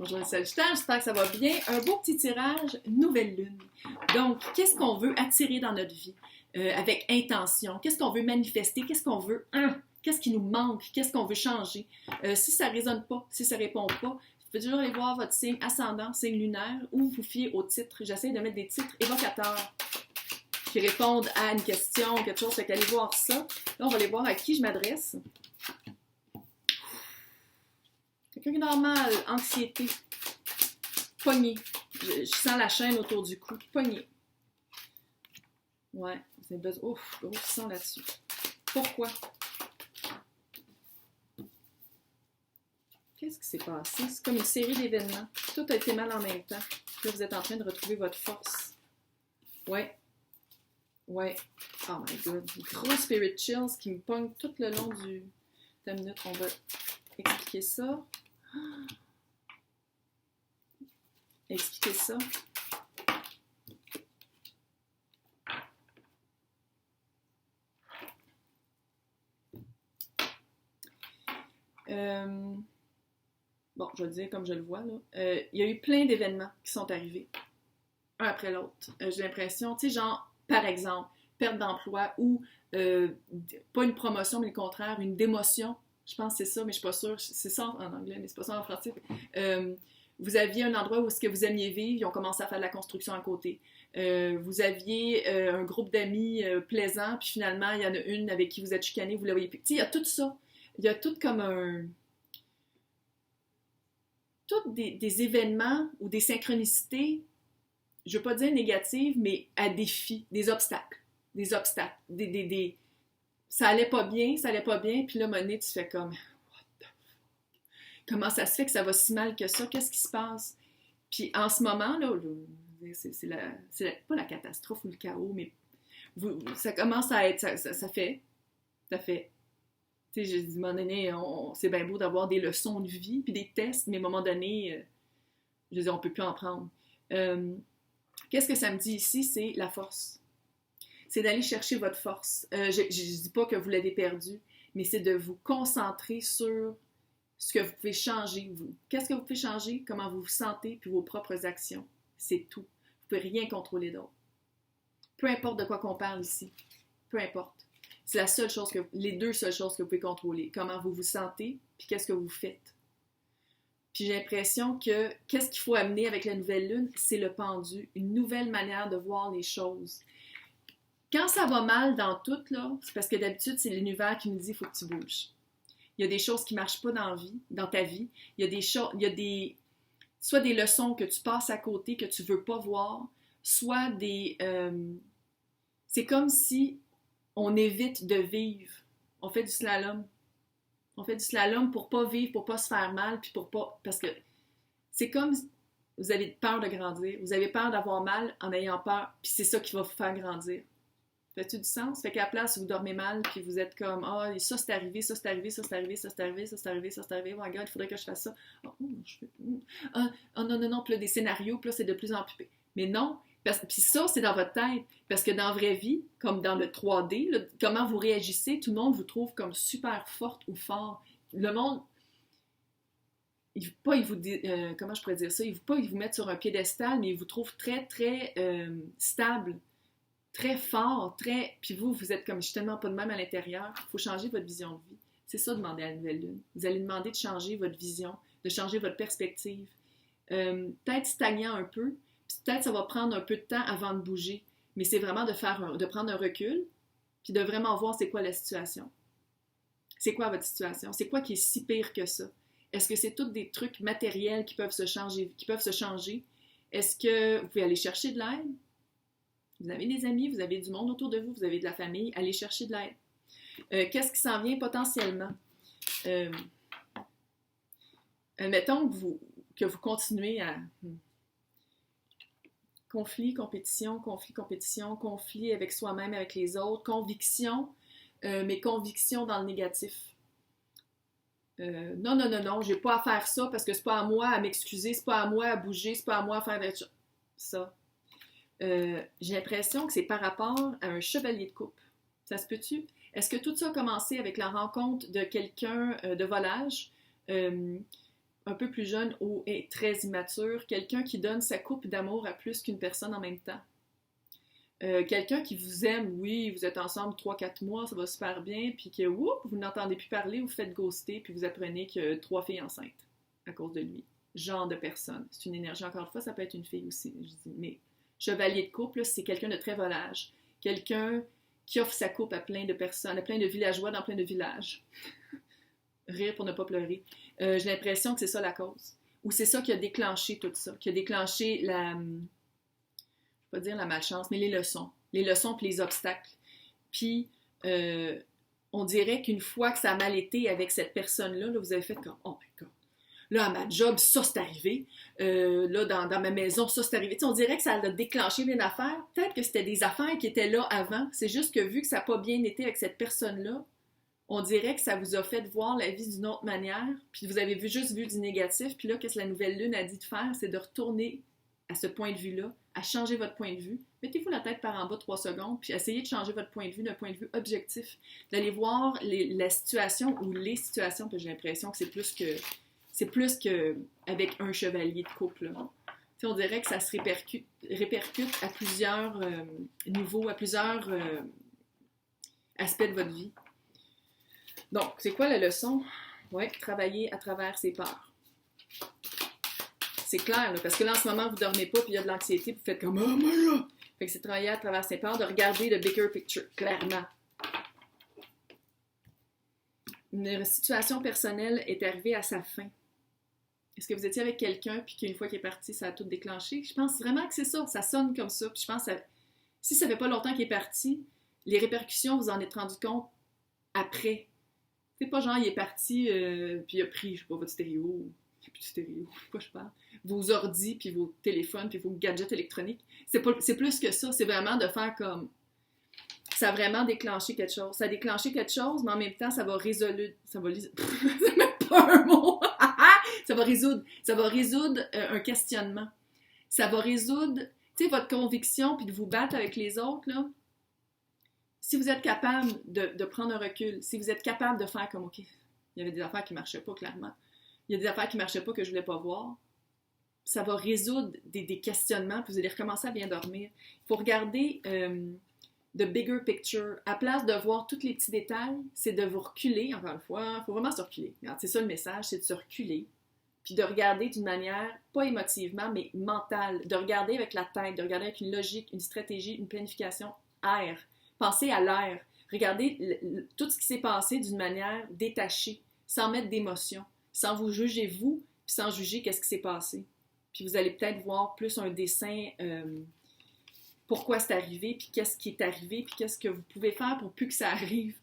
Bonjour les Sagittaires, j'espère que ça va bien. Un beau petit tirage, nouvelle lune. Donc, qu'est-ce qu'on veut attirer dans notre vie avec intention? Qu'est-ce qu'on veut manifester? Qu'est-ce qu'on veut? Qu'est-ce qui nous manque? Qu'est-ce qu'on veut changer? Si ça ne résonne pas, si ça ne répond pas, vous pouvez toujours aller voir votre signe ascendant, signe lunaire, ou vous fiez au titre. J'essaie de mettre des titres évocateurs qui répondent à une question, quelque chose. Fait qu'allez voir ça. Là, on va aller voir à qui je m'adresse. Quelqu'un qui est normal, anxiété, poignée. Je sens la chaîne autour du cou, poignée. Ouais, vous avez besoin. Ouf, gros sang là-dessus. Pourquoi? Qu'est-ce qui s'est passé? C'est comme une série d'événements. Tout a été mal en même temps. Là, vous êtes en train de retrouver votre force. Ouais. Ouais. Oh my god. Gros spirit chills qui me pognent tout le long du... Une minute, on va expliquer ça. Expliquer ça. Bon, je vais le dire comme je le vois, là. Il y a eu plein d'événements qui sont arrivés, un après l'autre. J'ai l'impression, tu sais, genre, par exemple, perte d'emploi ou, pas une promotion, mais le contraire, une démotion. Je pense que c'est ça, mais je suis pas sûre. C'est ça en anglais, mais c'est pas ça en français. Vous aviez un endroit où est-ce que vous aimiez vivre, ils ont commencé à faire de la construction à côté. Vous aviez un groupe d'amis plaisant, puis finalement, il y en a une avec qui vous êtes chicané, vous la voyez plus. Tu sais, il y a tout ça. Il y a tout comme un... Tous des événements ou des synchronicités, je ne veux pas dire négatives, mais à défi, des obstacles. Des obstacles. Ça allait pas bien, puis là, à un moment donné, tu fais comme... Comment ça se fait que ça va si mal que ça? Qu'est-ce qui se passe? Puis en ce moment, là, c'est pas la catastrophe ou le chaos, mais ça commence à être... Ça fait. Tu sais, j'ai dit, à un moment donné, c'est bien beau d'avoir des leçons de vie, puis des tests, mais à un moment donné, je veux dire, on peut plus en prendre. Qu'est-ce que ça me dit ici? C'est la force. C'est d'aller chercher votre force. Je ne dis pas que vous l'avez perdue, mais c'est de vous concentrer sur ce que vous pouvez changer, vous. Qu'est-ce que vous pouvez changer? Comment vous vous sentez, puis vos propres actions. C'est tout. Vous ne pouvez rien contrôler d'autre. Peu importe de quoi qu'on parle ici. Peu importe. C'est la seule chose les deux seules choses que vous pouvez contrôler. Comment vous vous sentez, puis qu'est-ce que vous faites. Puis j'ai l'impression que qu'est-ce qu'il faut amener avec la nouvelle lune? C'est le pendu. Une nouvelle manière de voir les choses. Quand ça va mal dans tout, là, c'est parce que d'habitude, c'est l'univers qui nous dit « il faut que tu bouges ». Il y a des choses qui ne marchent pas dans ta vie. Il y a des choses, soit des leçons que tu passes à côté, que tu ne veux pas voir, soit des... c'est comme si on évite de vivre. On fait du slalom. On fait du slalom pour ne pas vivre, pour ne pas se faire mal, puis pour pas... Parce que c'est comme vous avez peur de grandir. Vous avez peur d'avoir mal en ayant peur, puis c'est ça qui va vous faire grandir. Fait-tu du sens? Fait qu'à la place, vous dormez mal, puis vous êtes comme « Ah, ça c'est arrivé, ça c'est arrivé, ça c'est arrivé, ça c'est arrivé, ça c'est arrivé, ça c'est arrivé. Oh my God, il faudrait que je fasse ça. Non. Puis là, des scénarios, puis là, c'est de plus en plus... Mais non, puis ça, c'est dans votre tête. Parce que dans la vraie vie, comme dans le 3D, là, comment vous réagissez, tout le monde vous trouve comme super forte ou fort. Le monde... comment je pourrais dire ça? Il vous met sur un piédestal, mais il vous trouve très, très stable. Très fort, puis vous êtes comme, je suis tellement pas de même à l'intérieur, il faut changer votre vision de vie. C'est ça, demander à la nouvelle lune. Vous allez demander de changer votre vision, de changer votre perspective. Peut-être stagnant un peu, puis peut-être ça va prendre un peu de temps avant de bouger, mais c'est vraiment de prendre un recul, puis de vraiment voir c'est quoi la situation. C'est quoi votre situation? C'est quoi qui est si pire que ça? Est-ce que c'est tous des trucs matériels qui peuvent se changer? Est-ce que vous pouvez aller chercher de l'aide? Vous avez des amis, vous avez du monde autour de vous, vous avez de la famille, allez chercher de l'aide. Qu'est-ce qui s'en vient potentiellement? Mettons que vous continuez à... conflit, compétition, conflit avec soi-même, avec les autres, conviction, mais conviction dans le négatif. Non, j'ai pas à faire ça parce que c'est pas à moi à m'excuser, c'est pas à moi à bouger, c'est pas à moi à faire des choses. Ça. J'ai l'impression que c'est par rapport à un chevalier de coupe. Ça se peut-tu? Est-ce que tout ça a commencé avec la rencontre de quelqu'un de volage? Un un peu plus jeune ou est très immature, quelqu'un qui donne sa coupe d'amour à plus qu'une personne en même temps. Quelqu'un qui vous aime, oui, vous êtes ensemble 3-4 mois, ça va super bien, puis que vous n'entendez plus parler, vous faites ghoster, puis vous apprenez qu'il y a 3 filles enceintes à cause de lui. Genre de personne. C'est une énergie, encore une fois, ça peut être une fille aussi. Je dis, mais chevalier de couple, c'est quelqu'un de très volage. Quelqu'un qui offre sa coupe à plein de personnes, à plein de villageois dans plein de villages. Rire pour ne pas pleurer. J'ai l'impression que c'est ça la cause. Ou c'est ça qui a déclenché tout ça, qui a déclenché la... je vais pas dire la malchance, mais les leçons puis les obstacles. Puis, on dirait qu'une fois que ça a mal été avec cette personne-là, là, vous avez fait comme « Oh my God! » Là, à ma job, ça, c'est arrivé. Là, dans ma maison, ça, c'est arrivé. T'sais, on dirait que ça a déclenché une affaire. Peut-être que c'était des affaires qui étaient là avant. C'est juste que vu que ça n'a pas bien été avec cette personne-là, on dirait que ça vous a fait voir la vie d'une autre manière. Puis vous avez juste vu du négatif. Puis là, qu'est-ce que la nouvelle lune a dit de faire? C'est de retourner à ce point de vue-là, à changer votre point de vue. Mettez-vous la tête par en bas 3 secondes, puis essayez de changer votre point de vue d'un point de vue objectif. D'aller voir la situation ou les situations, puis j'ai l'impression que c'est plus que avec un chevalier de couple. On dirait que ça se répercute à plusieurs niveaux, à plusieurs aspects de votre vie. Donc, c'est quoi la leçon? Oui, travailler à travers ses peurs. C'est clair, là, parce que là, en ce moment, vous ne dormez pas, puis il y a de l'anxiété, puis vous faites comme « Oh my God! » Fait que c'est travailler à travers ses peurs, de regarder le bigger picture, clairement. Une situation personnelle est arrivée à sa fin. Est-ce que vous étiez avec quelqu'un, puis qu'une fois qu'il est parti, ça a tout déclenché? Je pense vraiment que c'est ça. Ça sonne comme ça. Puis je pense que si ça fait pas longtemps qu'il est parti, les répercussions, vous en êtes rendu compte après. C'est pas genre, il est parti, puis il a pris, je sais pas, votre stéréo. Il n'y a plus de stéréo, quoi je parle. Vos ordis, puis vos téléphones, puis vos gadgets électroniques. C'est plus que ça. C'est vraiment de faire comme... Ça a vraiment déclenché quelque chose. Ça a déclenché quelque chose, mais en même temps, ça va résoudre... c'est même pas un mot! Ça va résoudre un questionnement. Ça va résoudre, tu sais, votre conviction, puis de vous battre avec les autres, là. Si vous êtes capable de prendre un recul, si vous êtes capable de faire comme, OK, il y avait des affaires qui ne marchaient pas, clairement. Il y a des affaires qui ne marchaient pas que je ne voulais pas voir. Ça va résoudre des questionnements, puis vous allez recommencer à bien dormir. Il faut regarder the bigger picture. À place de voir tous les petits détails, c'est de vous reculer, encore une fois. Il faut vraiment se reculer. Regarde, c'est ça le message, c'est de se reculer. Puis de regarder d'une manière, pas émotivement, mais mentale. De regarder avec la tête, de regarder avec une logique, une stratégie, une planification, air. Pensez à l'air. Regardez tout ce qui s'est passé d'une manière détachée, sans mettre d'émotion, sans vous juger vous, puis sans juger qu'est-ce qui s'est passé. Puis vous allez peut-être voir plus un dessin, pourquoi c'est arrivé, puis qu'est-ce qui est arrivé, puis qu'est-ce que vous pouvez faire pour plus que ça arrive,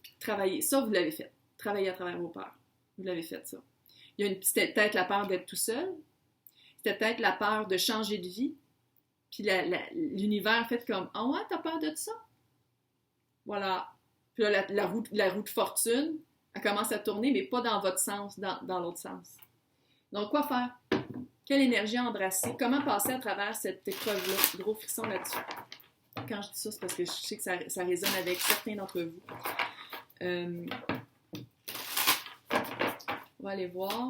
puis travailler. Ça, vous l'avez fait. Travailler à travers vos peurs. Vous l'avez fait, ça. C'était peut-être la peur d'être tout seul. C'était peut-être la peur de changer de vie. Puis l'univers fait comme « Ah ouais, t'as peur de ça? » Voilà. Puis là, la roue de fortune, elle commence à tourner, mais pas dans votre sens, dans l'autre sens. Donc, quoi faire? Quelle énergie embrasser? Comment passer à travers cette épreuve-là? Gros frisson là-dessus. Quand je dis ça, c'est parce que je sais que ça résonne avec certains d'entre vous. On va aller voir.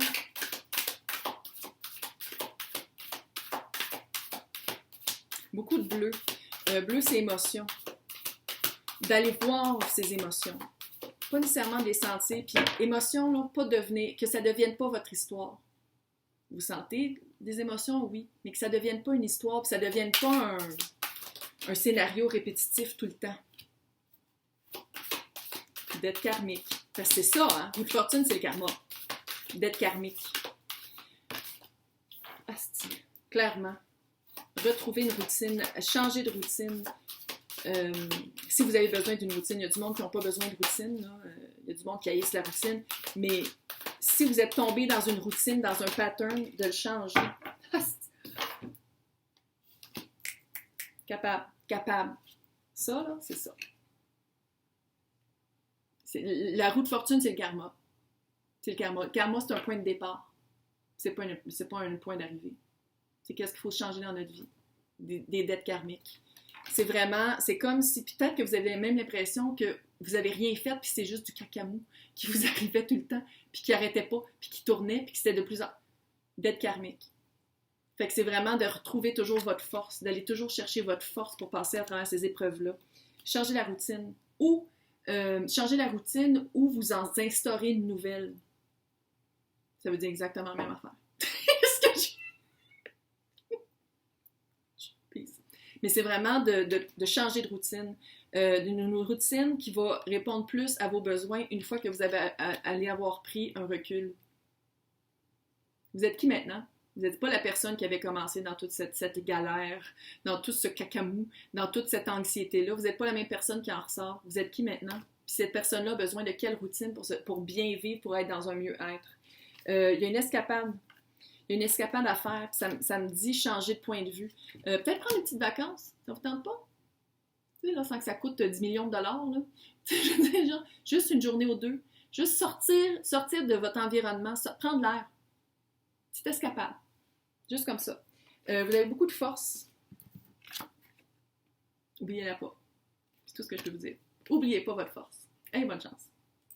Beaucoup de bleu. Bleu, c'est émotion. D'aller voir ces émotions. Pas nécessairement de les sentir. Puis émotions, là, que ça ne devienne pas votre histoire. Vous sentez des émotions, oui, mais que ça ne devienne pas une histoire, puis ça ne devienne pas un scénario répétitif tout le temps. D'être karmique. Parce que c'est ça, hein? Roue de fortune, c'est le karma. D'être karmique. Asti. Clairement. Retrouver une routine, changer de routine. Si vous avez besoin d'une routine, il y a du monde qui n'a pas besoin de routine. Là. Il y a du monde qui haïsse la routine. Mais si vous êtes tombé dans une routine, dans un pattern, de le changer. Capable. Ça, là, c'est ça. La roue de fortune, c'est le karma. C'est le karma. Le karma, c'est un point de départ. C'est pas un point d'arrivée. C'est qu'est-ce qu'il faut changer dans notre vie. Des dettes karmiques. C'est comme si, peut-être que vous avez même l'impression que vous n'avez rien fait, puis c'est juste du cacamou qui vous arrivait tout le temps, puis qui n'arrêtait pas, puis qui tournait, puis qui c'était de plus en... dette karmique. Fait que c'est vraiment de retrouver toujours votre force, d'aller toujours chercher votre force pour passer à travers ces épreuves-là. Changer la routine ou vous en instaurez une nouvelle. Ça veut dire exactement la même affaire. Mais c'est vraiment de changer de routine. Une routine qui va répondre plus à vos besoins une fois que vous allez avoir pris un recul. Vous êtes qui maintenant? Vous n'êtes pas la personne qui avait commencé dans toute cette galère, dans tout ce cacamou, dans toute cette anxiété-là. Vous n'êtes pas la même personne qui en ressort. Vous êtes qui maintenant? Puis cette personne-là a besoin de quelle routine pour bien vivre, pour être dans un mieux-être? Il y a une escapade. Il y a une escapade à faire. Ça me dit changer de point de vue. Peut-être prendre une petite vacances. Ça vous tente pas? Tu sais, là, sans que ça coûte 10 millions de dollars. Là. Je veux dire, genre, juste une journée ou deux. Juste sortir de votre environnement, prendre l'air. Petite escapade. Juste comme ça. Vous avez beaucoup de force. Oubliez-la pas. C'est tout ce que je peux vous dire. Oubliez pas votre force. Bonne chance.